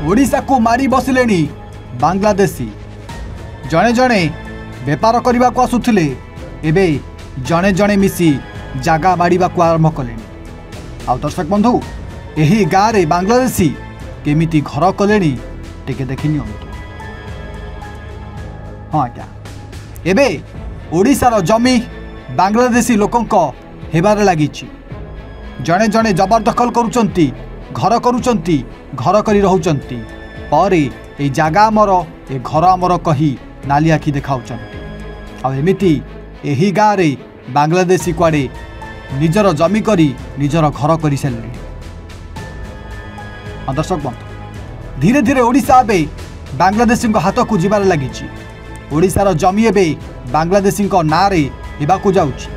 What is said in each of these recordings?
ओडिशा को मारी बसिले बांग्लादेशी जड़े जड़े बेपार करने को आसुले एबे जड़े जड़े मिसी जागा बाड़ा को आरंभ कले। आ दर्शक बंधु यही गाँव में बांग्लादेशी केमिति घर कले टिके देखि नियंतु। हाँ आज्ञा एबे ओडिशार जमी बांग्लादेशी लोकंक हेबार लगी। जड़े जड़े जबरदखल करुचंती घर करुचंती घर करी रहउचंती पर ए जागा आमर ए घर आमर कही नाली आखि देखाउचंती। आ एमिति एही गाँव रे बांग्लादेशी कुआडे निजर जमी करी निजर घर कर सारे। दर्शक बंधु धीरे धीरे ओडिशा एबे बांग्लादेशी हाथ को जीवार लगी। ओडिशार जमी एबे बांग्लादेशी ना रे हेबाकु जाउछि।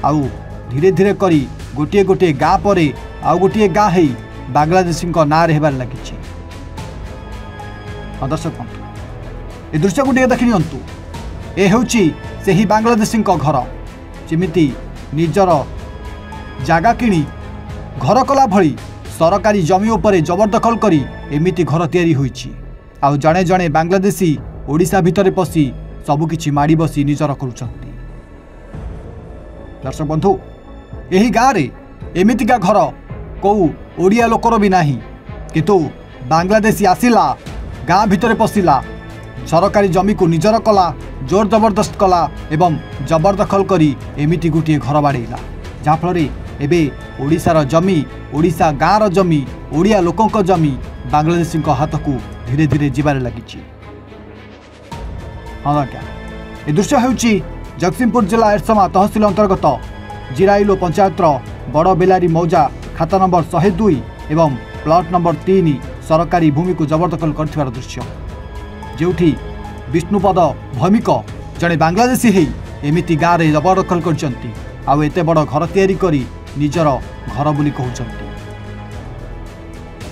आउ धीरे धीरे करी गोटे गोटे गाँ पर आउ गोटे गाँ है बांग्लादेशी ना रे हेबार लगी। दर्शक बंधु ए दृश्य को देखि नियंतु। ए हेउछि सेही बांग्लादेशी घर जेमिति निजर जागा किणी घर कला भली सरकारी जमी उपरे जबरदखल करी एमिति घर तैयारी होइछि। आउ जणे जणे बांग्लादेशी ओडिशा भितरे पसी सबुकिछि माड़ी बसी निजर करुचंती। दर्शक बंधु यही गाँव रे एमितिका घर कौ ओडिया लोकर भी नाही, किंतु बांग्लादेशी आसिला गाँ भितरे पशिला सरकारी जमी को निजर कला जोर जबरदस्त कला एवं जबरदखल करी एमिति गोटे घर बाड़ेला। जहाँफल एबे ओडिशार जमी ओडिशा गाँवर जमी ओडिया लोकंक जमी बांग्लादेशी हाथ को धीरे धीरे जीवार लगी। हाँ आज्ञा ए दृश्य हेउछि जगतसिंहपुर जिला एरसमा तहसिल अंतर्गत जिराइलो पंचायतर बड़ बेलारी मौजा खाता नंबर 102 एवं प्लॉट नंबर 3 सरकारी भूमि को जबरदखल कर दृश्य, जोठी विष्णुपद भौमिक जड़े बांग्लादेशी ही एमिति गाँव में जबरदखल करचंती। आउ एते बड़ घर तैयारी करी निजर घर बोली कहउचंती।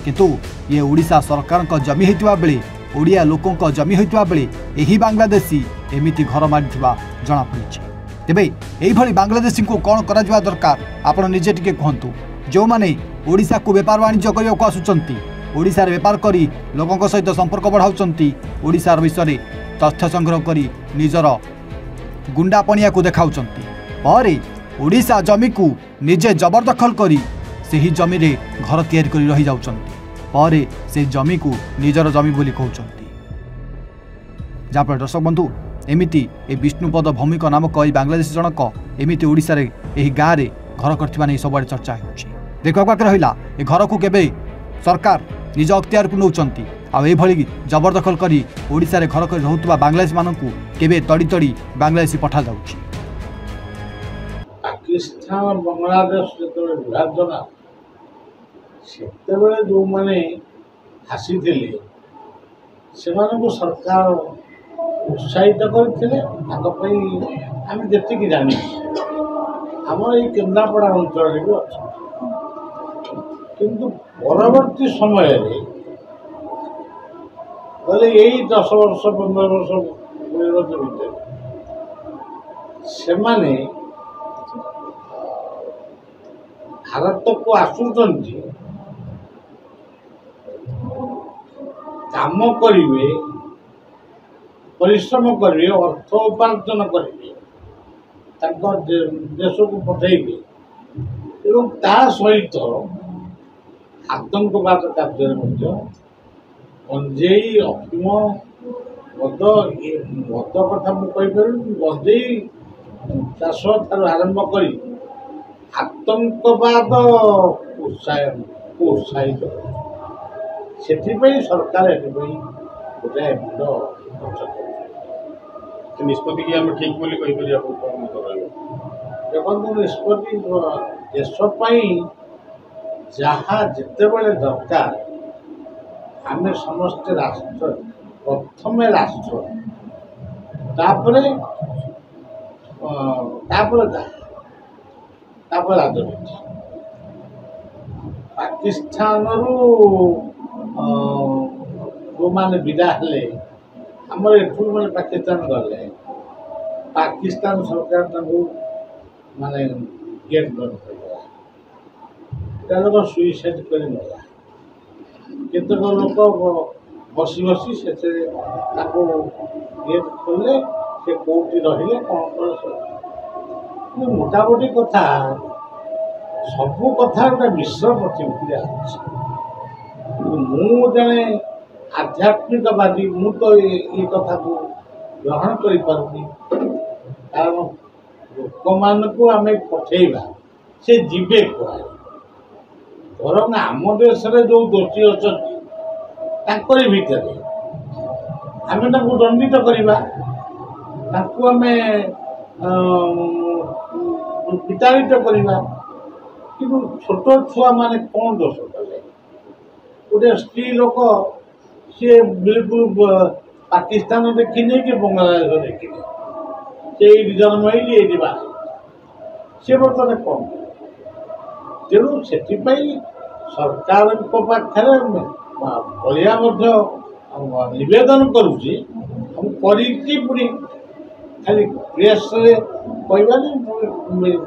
किंतु ये ओडिशा सरकार का जमी होइतिबा बेले ओडिया लोकों जमी होइतिबा बेले एही बांग्लादेशी एमिति घर मारिथिबा जଣା पड़िछि। तेबे एही भली बांग्लादेशी को कौन करा जिबा दरकार आपण निजे टिके कहंतु। जो माने ओडिशा को व्यापार वाणिज्य करिया को आसुचंती ओडिशा रे व्यापार करी लोकों सहित संपर्क बढ़ाउचंती ओडिशा विषय तथ्य संग्रह करी निजर गुंडा पणिया को देखाउचंती पर ओडिशा जमी को निजे जबरदखल करी सेही जमी रे घर तैयारी करी रही जाउचंती पर से जमी को निजर जमी बोली कहउचंती। जहाँफल दर्शक बंधु एमिति ए विष्णुपद भौमिक नामक ए बांग्लादेशी जनक एमिति ओडिशा रे एही गाँव रे घर करथिबा नै सबआडे चर्चा होउछि। देखा पाखे रहिला ए घर को केबे सरकार निज अख्तियार को नौचंती आ ए भली जबरदखल करी ओडिशा रे घर कर रहउतबा बांग्लादेशी मानकु केबे तड़ी तड़ी बांग्लादेशी पठा जाउछि। पाकिस्तान बांग्लादेश जो विभाजन से जो मैंने आसी से सरकार उत्साहित करते आम जी जानी आम ये केन्द्रापड़ा अंचल भी अच्छा किंतु परवर्ती समय बोले यही 10 वर्ष 15 वर्ष भर से भारत को आसुचंती काम करिवे परिश्रम करिवे अर्थ उपार्जन करिवे देश को पठेबे एवं ता सहित आतंकवाद कार्य गंजेई अफीम मद मद कथा मुझे गंजेई चाष आरंभ कर आतंकवाद उत्साहित से सरकार गोटे निष्पत्ति की आम ठीक बोली देखो निष्पत्ति देशपाई जहाँ जिते बड़े दरकार आम समस्ते राष्ट्र प्रथम राष्ट्र राजनीति पाकिस्तान जो मैंने विदा हेले आमर एठू मैंने पाकिस्तान गले पाकिस्तान सरकार माने गेट बंद कर लोग सुइसाइड कर କେତେକ ଲୋକ ବସି ବସି ସେଥିରେ ତାକୁ ଇଏ କଲେ ସେ କେଉଁଠି ରହିଲେ କ'ଣ କଲେ ସବୁ ମୋଟାମୋଟି କଥା ସବୁ କଥା ଗୋଟେ ମିଶ୍ର ପ୍ରତିକ୍ରିୟା ଅଛି। ମୁଁ ଜଣେ ଆଧ୍ୟାତ୍ମିକବାଦୀ, ମୁଁ ତ ଏ କଥାକୁ ଗ୍ରହଣ କରିପାରୁନି। କାରଣ ଲୋକମାନଙ୍କୁ ଆମେ ପଠେଇବା ସେ ଯିବେ କୁଆଡ଼େ। ବରଂ ଆମ ଦେଶରେ ଯେଉଁ ଦୋଷୀ ଅଛନ୍ତି ତାଙ୍କରି ଭିତରେ ଆମେ ତାଙ୍କୁ ଦଣ୍ଡିତ କରିବା, ତାଙ୍କୁ ଆମେ ବିତାଡ଼ିତ କରିବା। କିନ୍ତୁ ଛୋଟ ଛୁଆମାନେ କ'ଣ ଦୋଷ କଲେ? ଗୋଟେ ସ୍ତ୍ରୀ ଲୋକ ସିଏ ବିଲକୁଲ ପାକିସ୍ତାନ ଦେଖିନି କି ବଙ୍ଗଳାଦେଶ ଦେଖିନି, ସେ ଏଇଠି ଜନ୍ମ ହେଇଛି ଏଇଠି ବାହା ସେ ବର୍ତ୍ତମାନ କ'ଣ? ତେଣୁ ସେଥିପାଇଁ ସରକାରଙ୍କ ପାଖରେ ବଳିଆ ମଧ୍ୟ ନିବେଦନ କରୁଛି, ମୁଁ କରିକି ପୁଣି ଖାଲି ପ୍ରେସ୍ରେ କହିବାନି,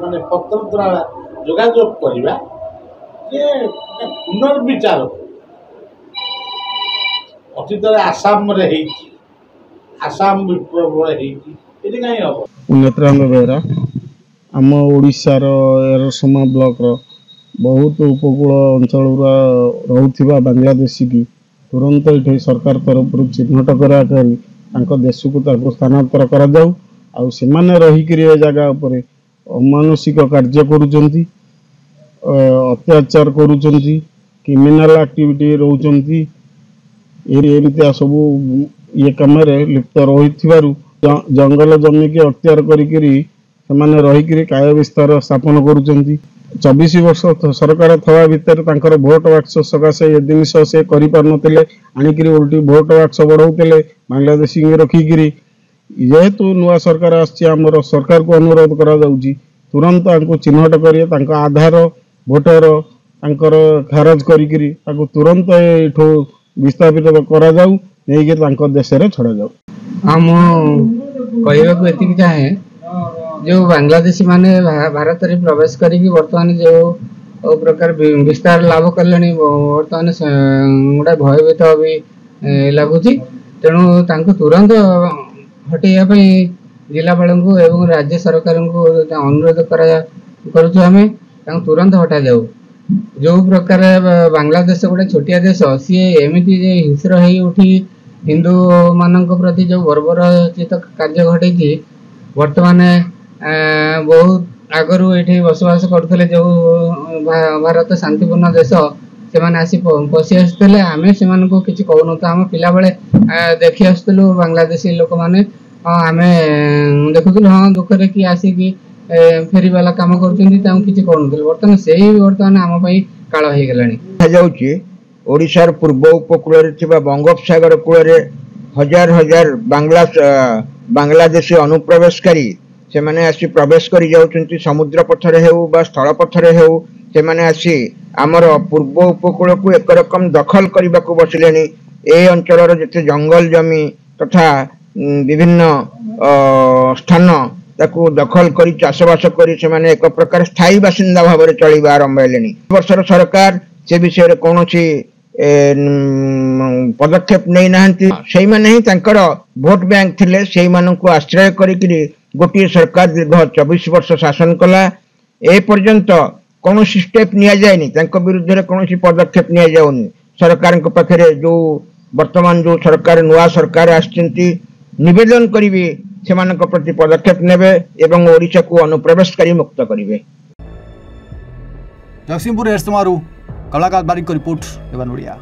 ମାନେ ପତ୍ର ଦ୍ୱାରା ଯୋଗାଯୋଗ କରିବା ଯେ ପୁନର୍ବିଚାର। ଅତୀତରେ ଆସାମରେ ହେଇଛି, ଆସାମ ବିପ୍ଳବରେ ହେଇଛି, ଏଠି କାହିଁ ହବ? ନେତ୍ରାନନ୍ଦ ବେହେରା ଆମ ଓଡ଼ିଶାର ଏରସମା ବ୍ଲକର ବହୁତ ଉପକୂଳ ଅଞ୍ଚଳରୁ ରହୁଥିବା ବାଂଲାଦେଶୀ କି ତୁରନ୍ତ ଏଠି ସରକାର ତରଫରୁ ଚିହ୍ନଟ କରାକରି ତାଙ୍କ ଦେଶକୁ ତାଙ୍କୁ ସ୍ଥାନାନ୍ତର କରାଯାଉ। ଆଉ ସେମାନେ ରହିକିରି ଏ ଜାଗା ଉପରେ ଅମାନୁଷିକ କାର୍ଯ୍ୟ କରୁଛନ୍ତି, ଅତ୍ୟାଚାର କରୁଛନ୍ତି, କ୍ରିମିନାଲ ଆକ୍ଟିଭିଟି ରହୁଛନ୍ତି। ଏମିତିଆ ସବୁ ଇଏ କାମରେ ଲିପ୍ତ ରହିଥିବାରୁ ଜଙ୍ଗଲ ଜମିକି ଅକ୍ତିଆର କରିକିରି ସେମାନେ ରହିକିରି କାୟ ବିସ୍ତାର ସ୍ଥାପନ କରୁଛନ୍ତି। 24 ବର୍ଷ ସରକାର ଥବା ଭିତରେ ତାଙ୍କର ଭୋଟ ବାକ୍ସ ସକାଶେ ଏ ଜିନିଷ ସେ କରିପାରୁନଥିଲେ, ଆଣିକିରି ଓଲଟି ଭୋଟ ବାକ୍ସ ବଢ଼ାଉଥିଲେ ବାଂଲାଦେଶୀଙ୍କୁ ରଖିକିରି। ଯେହେତୁ ନୂଆ ସରକାର ଆସିଛି, ଆମର ସରକାରକୁ ଅନୁରୋଧ କରାଯାଉଛି ତୁରନ୍ତ ତାଙ୍କୁ ଚିହ୍ନଟ କରି ତାଙ୍କ ଆଧାର ଭୋଟର ତାଙ୍କର ଖାରଜ କରିକିରି ତାକୁ ତୁରନ୍ତ ଏଠୁ ବିସ୍ଥାପିତ କରାଯାଉ, ନେଇକି ତାଙ୍କ ଦେଶରେ ଛଡ଼ାଯାଉ। ହଁ, ମୁଁ କହିବାକୁ ଏତିକି ଚାହେଁ, ଯେଉଁ ବାଂଲାଦେଶୀ ମାନେ ଭାରତରେ ପ୍ରବେଶ କରିକି ବର୍ତ୍ତମାନ ଯେଉଁ ପ୍ରକାର ବିସ୍ତାର ଲାଭ କଲେଣି, ବର୍ତ୍ତମାନ ଗୋଟେ ଭୟଭୀତ ବି ଲାଗୁଛି। ତେଣୁ ତାଙ୍କୁ ତୁରନ୍ତ ହଟେଇବା ପାଇଁ ଜିଲ୍ଲାପାଳଙ୍କୁ ଏବଂ ରାଜ୍ୟ ସରକାରଙ୍କୁ ଅନୁରୋଧ କରୁଛୁ ଆମେ, ତାଙ୍କୁ ତୁରନ୍ତ ହଟାଯାଉ। ଯେଉଁ ପ୍ରକାର ବାଂଲାଦେଶ ଗୋଟେ ଛୋଟିଆ ଦେଶ, ସିଏ ଏମିତି ଯେ ହିଂସ୍ର ହେଇ ଉଠି ହିନ୍ଦୁ ମାନଙ୍କ ପ୍ରତି ଯେଉଁ ବର୍ବରଚିତ କାର୍ଯ୍ୟ ଘଟେଇଛି। ବର୍ତ୍ତମାନ ବହୁତ ଆଗରୁ ଏଠି ବସବାସ କରୁଥିଲେ ଯେଉଁ ଭାରତ ଶାନ୍ତିପୂର୍ଣ୍ଣ ଦେଶ, ସେମାନେ ଆସି ପଶି ଆସୁଥିଲେ, ଆମେ ସେମାନଙ୍କୁ କିଛି କହୁନଥିଲୁ। ଆମ ପିଲାବେଳେ ଦେଖି ଆସୁଥିଲୁ ବାଂଲାଦେଶୀ ଲୋକମାନେ, ଆମେ ଦେଖୁଥିଲୁ ହଁ ଦୁଃଖରେ କି ଆସିକି ଫେରିବାଲା କାମ କରୁଛନ୍ତି, ତାଙ୍କୁ କିଛି କହୁନଥିଲୁ। ବର୍ତ୍ତମାନ ଆମ ପାଇଁ କାଳ ହେଇଗଲାଣି। ଯାଉଛି ଓଡ଼ିଶାର ପୂର୍ବ ଉପକୂଳରେ ଥିବା ବଙ୍ଗୋପସାଗର କୂଳରେ ହଜାର ହଜାର ବାଂଲାଦେଶୀ ଅନୁପ୍ରବେଶକାରୀ ସେମାନେ ଆସି ପ୍ରବେଶ କରି ଯାଉଛନ୍ତି। ସମୁଦ୍ର ପଥରେ ହେଉ ବା ସ୍ଥଳ ପଥରେ ହେଉ, ସେମାନେ ଆସି ଆମର ପୂର୍ବ ଉପକୂଳକୁ ଏକରକମ ଦଖଲ କରିବାକୁ ବସିଲେଣି। ଏ ଅଞ୍ଚଳର ଯେତେ ଜଙ୍ଗଲ ଜମି ତଥା ବିଭିନ୍ନ ସ୍ଥାନ ତାକୁ ଦଖଲ କରି ଚାଷବାସ କରି ସେମାନେ ଏକ ପ୍ରକାର ସ୍ଥାୟୀ ବାସିନ୍ଦା ଭାବରେ ଚଳିବା ଆରମ୍ଭ ହେଲେଣି। ବର୍ଷର ସରକାର ସେ ବିଷୟରେ କୌଣସି ପଦକ୍ଷେପ ନେଇନାହାନ୍ତି। ସେଇମାନେ ହିଁ ତାଙ୍କର ଭୋଟ ବ୍ୟାଙ୍କ ଥିଲେ, ସେଇମାନଙ୍କୁ ଆଶ୍ରୟ କରିକିରି ଗୋଟିଏ ସରକାର ଦୀର୍ଘ 24 ବର୍ଷ ଶାସନ କଲା। ଏ ପର୍ଯ୍ୟନ୍ତ କୌଣସି ଷ୍ଟେପ ନିଆଯାଏନି, ତାଙ୍କ ବିରୁଦ୍ଧରେ କୌଣସି ପଦକ୍ଷେପ ନିଆଯାଉନି। ସରକାରଙ୍କ ପାଖରେ ବର୍ତ୍ତମାନ ଯେଉଁ ସରକାର ନୂଆ ସରକାର ଆସିଛନ୍ତି, ନିବେଦନ କରିବି ସେମାନଙ୍କ ପ୍ରତି ପଦକ୍ଷେପ ନେବେ ଏବଂ ଓଡ଼ିଶାକୁ ଅନୁପ୍ରବେଶକାରୀ ମୁକ୍ତ କରିବେ। ଜଗତସିଂହପୁର ଏରସମାରୁ କଳାକାର ବାରିକ ରିପୋର୍ଟ, ଏවන් ଓଡ଼ିଆ।